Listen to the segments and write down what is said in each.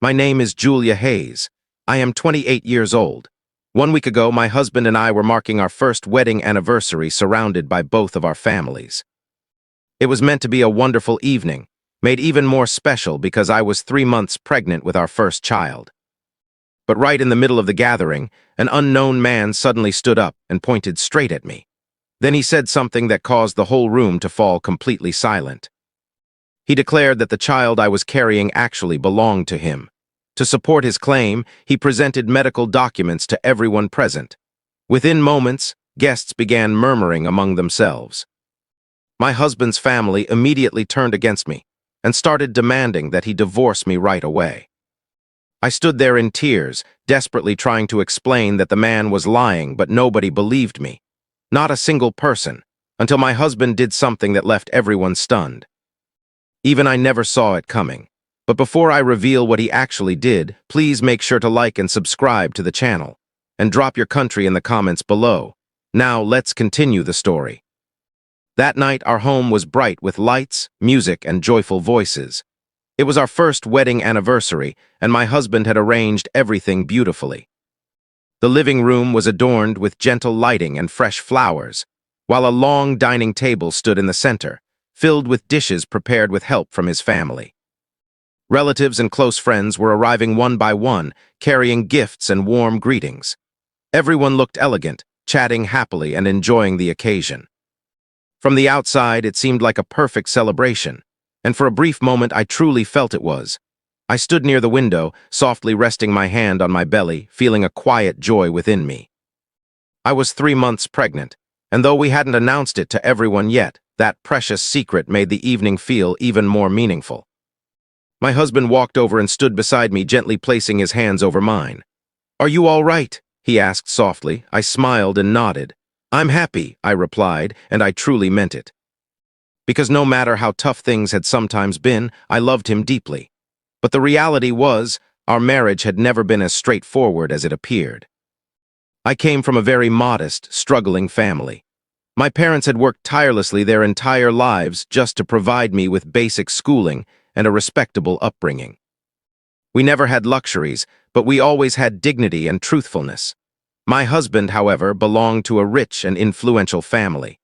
My name is Julia Hayes. I am 28 years old. 1 week ago, my husband and I were marking our first wedding anniversary surrounded by both of our families. It was meant to be a wonderful evening, made even more special because I was 3 months pregnant with our first child. But right in the middle of the gathering, an unknown man suddenly stood up and pointed straight at me. Then he said something that caused the whole room to fall completely silent. He declared that the child I was carrying actually belonged to him. To support his claim, he presented medical documents to everyone present. Within moments, guests began murmuring among themselves. My husband's family immediately turned against me and started demanding that he divorce me right away. I stood there in tears, desperately trying to explain that the man was lying, but nobody believed me. Not a single person, until my husband did something that left everyone stunned. Even I never saw it coming. But before I reveal what he actually did, please make sure to like and subscribe to the channel, and drop your country in the comments below. Now let's continue the story. That night, our home was bright with lights, music, and joyful voices. It was our first wedding anniversary, and my husband had arranged everything beautifully. The living room was adorned with gentle lighting and fresh flowers, while a long dining table stood in the center, filled with dishes prepared with help from his family. Relatives and close friends were arriving one by one, carrying gifts and warm greetings. Everyone looked elegant, chatting happily and enjoying the occasion. From the outside, it seemed like a perfect celebration, and for a brief moment I truly felt it was. I stood near the window, softly resting my hand on my belly, feeling a quiet joy within me. I was 3 months pregnant, and though we hadn't announced it to everyone yet, that precious secret made the evening feel even more meaningful. My husband walked over and stood beside me, gently placing his hands over mine. "Are you all right?" he asked softly. I smiled and nodded. "I'm happy," I replied, and I truly meant it. Because no matter how tough things had sometimes been, I loved him deeply. But the reality was, our marriage had never been as straightforward as it appeared. I came from a very modest, struggling family. My parents had worked tirelessly their entire lives just to provide me with basic schooling and a respectable upbringing. We never had luxuries, but we always had dignity and truthfulness. My husband, however, belonged to a rich and influential family.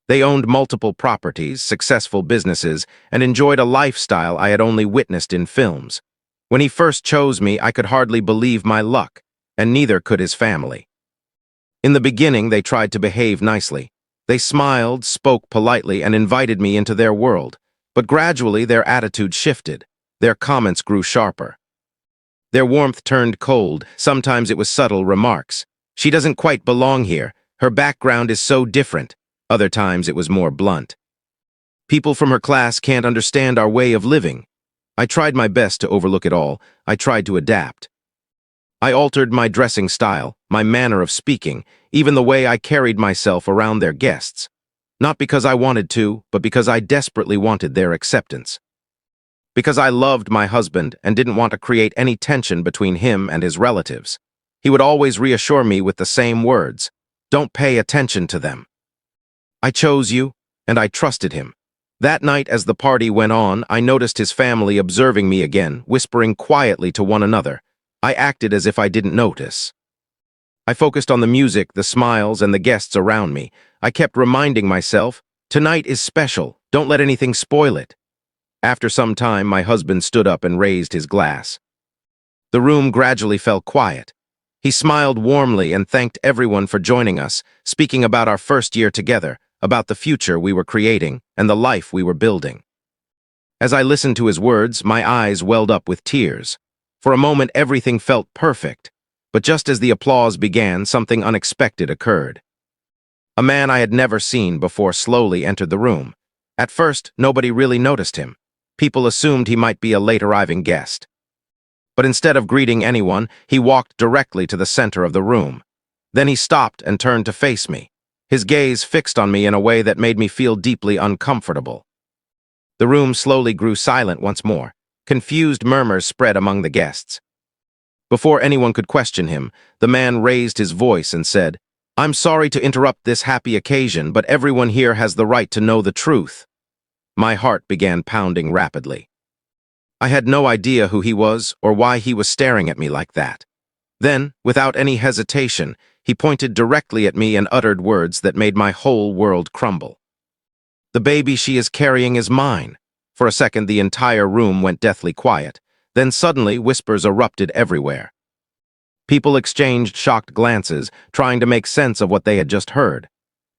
They owned multiple properties, successful businesses, and enjoyed a lifestyle I had only witnessed in films. When he first chose me, I could hardly believe my luck, and neither could his family. In the beginning, they tried to behave nicely. They smiled, spoke politely, and invited me into their world. But gradually, their attitude shifted. Their comments grew sharper. Their warmth turned cold. Sometimes it was subtle remarks. "She doesn't quite belong here. Her background is so different." Other times, it was more blunt. "People from her class can't understand our way of living." I tried my best to overlook it all. I tried to adapt. I altered my dressing style, my manner of speaking, even the way I carried myself around their guests. Not because I wanted to, but because I desperately wanted their acceptance. Because I loved my husband and didn't want to create any tension between him and his relatives. He would always reassure me with the same words: "Don't pay attention to them." I chose you, and I trusted him. That night, as the party went on, I noticed his family observing me again, whispering quietly to one another. I acted as if I didn't notice. I focused on the music, the smiles, and the guests around me. I kept reminding myself, "Tonight is special. Don't let anything spoil it." After some time, my husband stood up and raised his glass. The room gradually fell quiet. He smiled warmly and thanked everyone for joining us, speaking about our first year together, about the future we were creating, and the life we were building. As I listened to his words, my eyes welled up with tears. For a moment, everything felt perfect. But just as the applause began, something unexpected occurred. A man I had never seen before slowly entered the room. At first, nobody really noticed him. People assumed he might be a late-arriving guest. But instead of greeting anyone, he walked directly to the center of the room. Then he stopped and turned to face me, his gaze fixed on me in a way that made me feel deeply uncomfortable. The room slowly grew silent once more. Confused murmurs spread among the guests. Before anyone could question him, the man raised his voice and said, "I'm sorry to interrupt this happy occasion, but everyone here has the right to know the truth." My heart began pounding rapidly. I had no idea who he was or why he was staring at me like that. Then, without any hesitation, he pointed directly at me and uttered words that made my whole world crumble. "The baby she is carrying is mine." For a second, the entire room went deathly quiet. Then suddenly, whispers erupted everywhere. People exchanged shocked glances, trying to make sense of what they had just heard.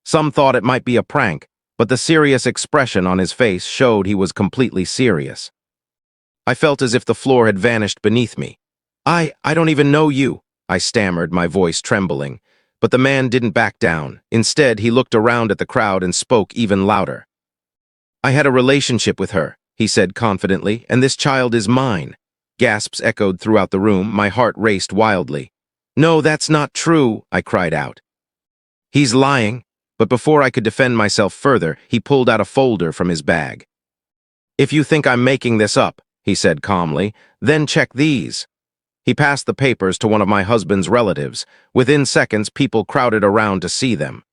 Some thought it might be a prank, but the serious expression on his face showed he was completely serious. I felt as if the floor had vanished beneath me. I don't even know you," I stammered, my voice trembling. But the man didn't back down. Instead, he looked around at the crowd and spoke even louder. "I had a relationship with her," he said confidently, "and this child is mine." Gasps echoed throughout the room, my heart raced wildly. "No, that's not true," I cried out. "He's lying." But before I could defend myself further, he pulled out a folder from his bag. "If you think I'm making this up," he said calmly, "then check these." He passed the papers to one of my husband's relatives. Within seconds, people crowded around to see them.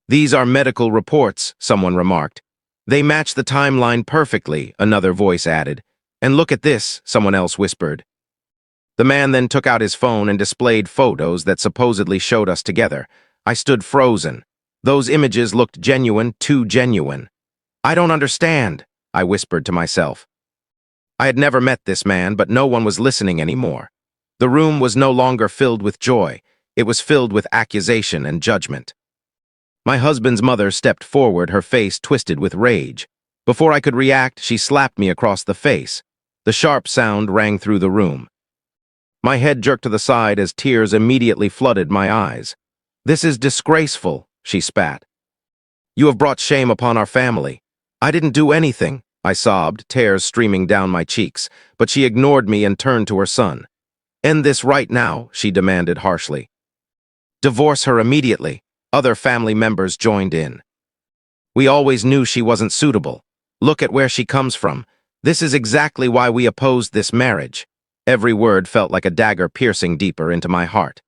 "These are medical reports," someone remarked. "They match the timeline perfectly," another voice added. "And look at this," someone else whispered. The man then took out his phone and displayed photos that supposedly showed us together. I stood frozen. Those images looked genuine, too genuine. "I don't understand," I whispered to myself. I had never met this man, but no one was listening anymore. The room was no longer filled with joy. It was filled with accusation and judgment. My husband's mother stepped forward, her face twisted with rage. Before I could react, she slapped me across the face. The sharp sound rang through the room. My head jerked to the side as tears immediately flooded my eyes. "This is disgraceful," she spat. "You have brought shame upon our family." "I didn't do anything," I sobbed, tears streaming down my cheeks, but she ignored me and turned to her son. "End this right now," she demanded harshly. "Divorce her immediately." Other family members joined in. "We always knew she wasn't suitable. Look at where she comes from. This is exactly why we opposed this marriage." Every word felt like a dagger piercing deeper into my heart.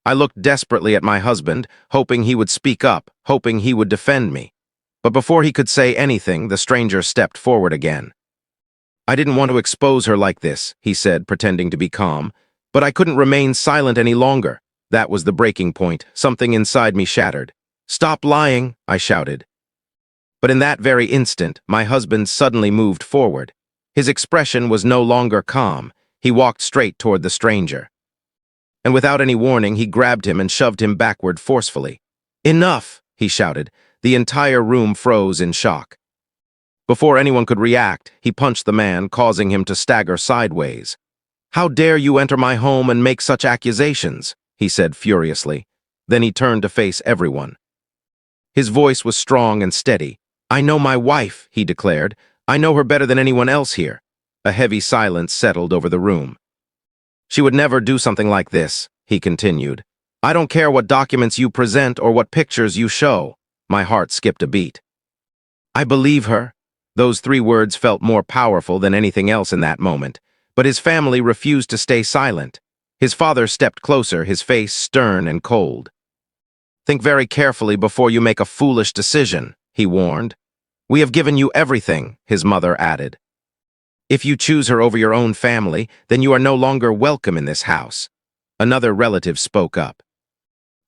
I looked desperately at my husband, hoping he would speak up, hoping he would defend me. But before he could say anything, the stranger stepped forward again. "I didn't want to expose her like this," he said, pretending to be calm. But I couldn't remain silent any longer. That was the breaking point. Something inside me shattered. "Stop lying," I shouted. But in that very instant, my husband suddenly moved forward. His expression was no longer calm. He walked straight toward the stranger. And without any warning, he grabbed him and shoved him backward forcefully. "Enough!" he shouted. The entire room froze in shock. Before anyone could react, he punched the man, causing him to stagger sideways. "How dare you enter my home and make such accusations?" he said furiously. Then he turned to face everyone. His voice was strong and steady. "I know my wife," he declared. "I know her better than anyone else here." A heavy silence settled over the room. "She would never do something like this," he continued. "I don't care what documents you present or what pictures you show." My heart skipped a beat. "I believe her." Those 3 words felt more powerful than anything else in that moment. But his family refused to stay silent. His father stepped closer, his face stern and cold. "Think very carefully before you make a foolish decision," he warned. "We have given you everything," his mother added. "If you choose her over your own family, then you are no longer welcome in this house." Another relative spoke up.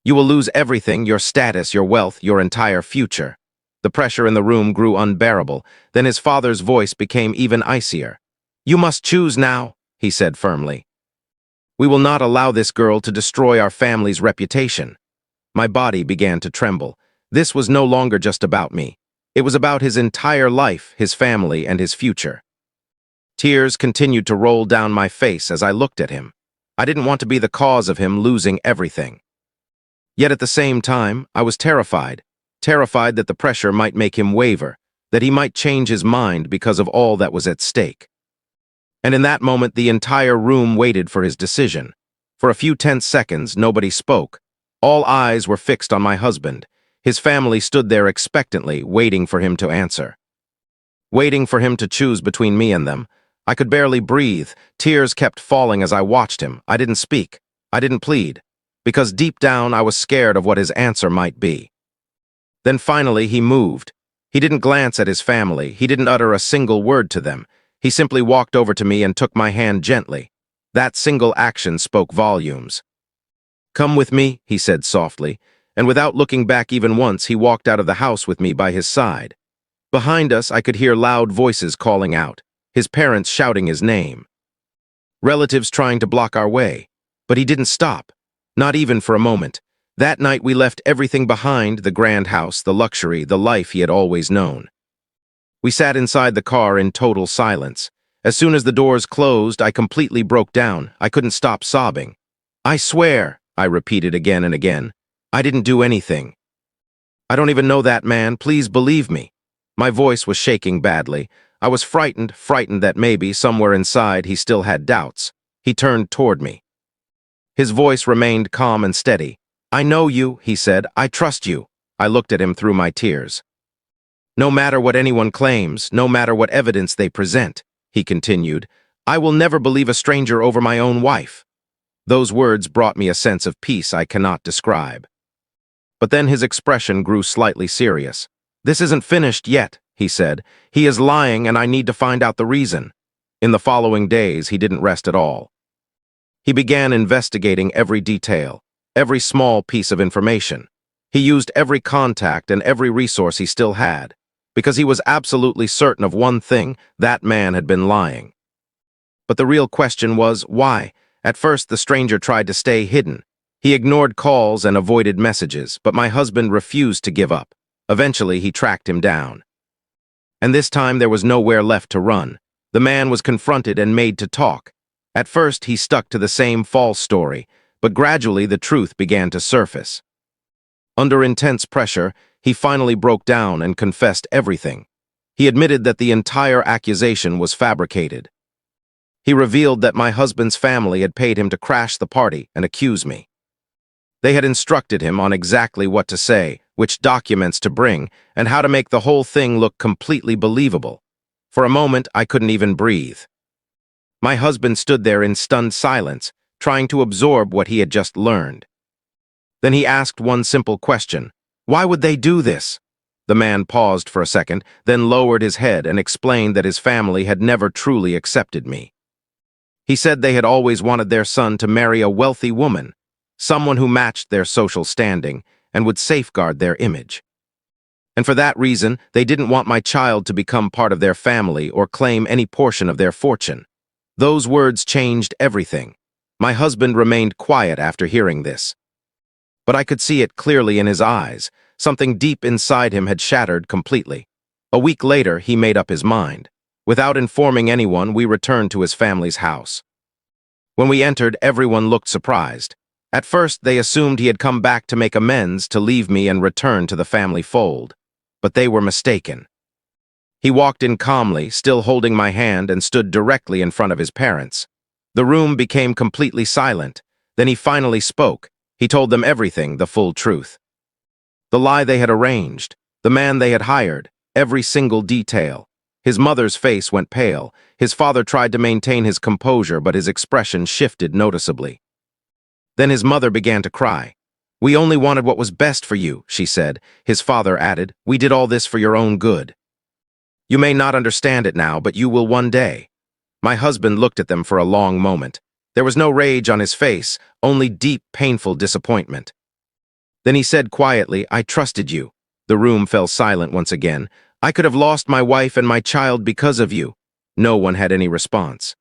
"You will lose everything, your status, your wealth, your entire future." The pressure in the room grew unbearable. Then his father's voice became even icier. "You must choose now," he said firmly. "We will not allow this girl to destroy our family's reputation." My body began to tremble. This was no longer just about me. It was about his entire life, his family, and his future. Tears continued to roll down my face as I looked at him. I didn't want to be the cause of him losing everything. Yet at the same time, I was terrified that the pressure might make him waver, that he might change his mind because of all that was at stake. And in that moment, the entire room waited for his decision. For a few tense seconds, nobody spoke. All eyes were fixed on my husband. His family stood there expectantly, waiting for him to answer. Waiting for him to choose between me and them. I could barely breathe. Tears kept falling as I watched him. I didn't speak. I didn't plead. Because deep down, I was scared of what his answer might be. Then finally, he moved. He didn't glance at his family. He didn't utter a single word to them. He simply walked over to me and took my hand gently. That single action spoke volumes. "Come with me," he said softly, and without looking back even once, he walked out of the house with me by his side. Behind us, I could hear loud voices calling out, his parents shouting his name. Relatives trying to block our way. But he didn't stop, not even for a moment. That night we left everything behind, the grand house, the luxury, the life he had always known. We sat inside the car in total silence. As soon as the doors closed, I completely broke down. I couldn't stop sobbing. "I swear," I repeated again and again, "I didn't do anything. I don't even know that man, please believe me." My voice was shaking badly. I was frightened that maybe, somewhere inside, he still had doubts. He turned toward me. His voice remained calm and steady. "I know you," he said. "I trust you." I looked at him through my tears. "No matter what anyone claims, no matter what evidence they present," he continued, "I will never believe a stranger over my own wife." Those words brought me a sense of peace I cannot describe. But then his expression grew slightly serious. "This isn't finished yet," he said. "He is lying, and I need to find out the reason." In the following days, he didn't rest at all. He began investigating every detail, every small piece of information. He used every contact and every resource he still had, because he was absolutely certain of one thing: that man had been lying. But the real question was, why? At first, the stranger tried to stay hidden. He ignored calls and avoided messages, but my husband refused to give up. Eventually, he tracked him down. And this time, there was nowhere left to run. The man was confronted and made to talk. At first, he stuck to the same false story, but gradually the truth began to surface. Under intense pressure, he finally broke down and confessed everything. He admitted that the entire accusation was fabricated. He revealed that my husband's family had paid him to crash the party and accuse me. They had instructed him on exactly what to say, which documents to bring, and how to make the whole thing look completely believable. For a moment, I couldn't even breathe. My husband stood there in stunned silence, trying to absorb what he had just learned. Then he asked one simple question: "Why would they do this?" The man paused for a second, then lowered his head and explained that his family had never truly accepted me. He said they had always wanted their son to marry a wealthy woman, someone who matched their social standing and would safeguard their image. And for that reason, they didn't want my child to become part of their family or claim any portion of their fortune. Those words changed everything. My husband remained quiet after hearing this. But I could see it clearly in his eyes. Something deep inside him had shattered completely. A week later, he made up his mind. Without informing anyone, we returned to his family's house. When we entered, everyone looked surprised. At first, they assumed he had come back to make amends, to leave me and return to the family fold. But they were mistaken. He walked in calmly, still holding my hand, and stood directly in front of his parents. The room became completely silent. Then he finally spoke. He told them everything, the full truth. The lie they had arranged, the man they had hired, every single detail. His mother's face went pale. His father tried to maintain his composure, but his expression shifted noticeably. Then his mother began to cry. "We only wanted what was best for you," she said. His father added, "We did all this for your own good. You may not understand it now, but you will one day." My husband looked at them for a long moment. There was no rage on his face, only deep, painful disappointment. Then he said quietly, "I trusted you." The room fell silent once again. "I could have lost my wife and my child because of you." No one had any response.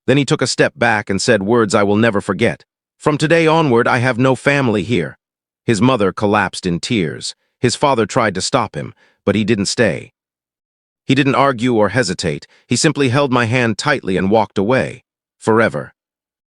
Then he took a step back and said words I will never forget. "From today onward, I have no family here." His mother collapsed in tears. His father tried to stop him, but he didn't stay. He didn't argue or hesitate. He simply held my hand tightly and walked away. Forever.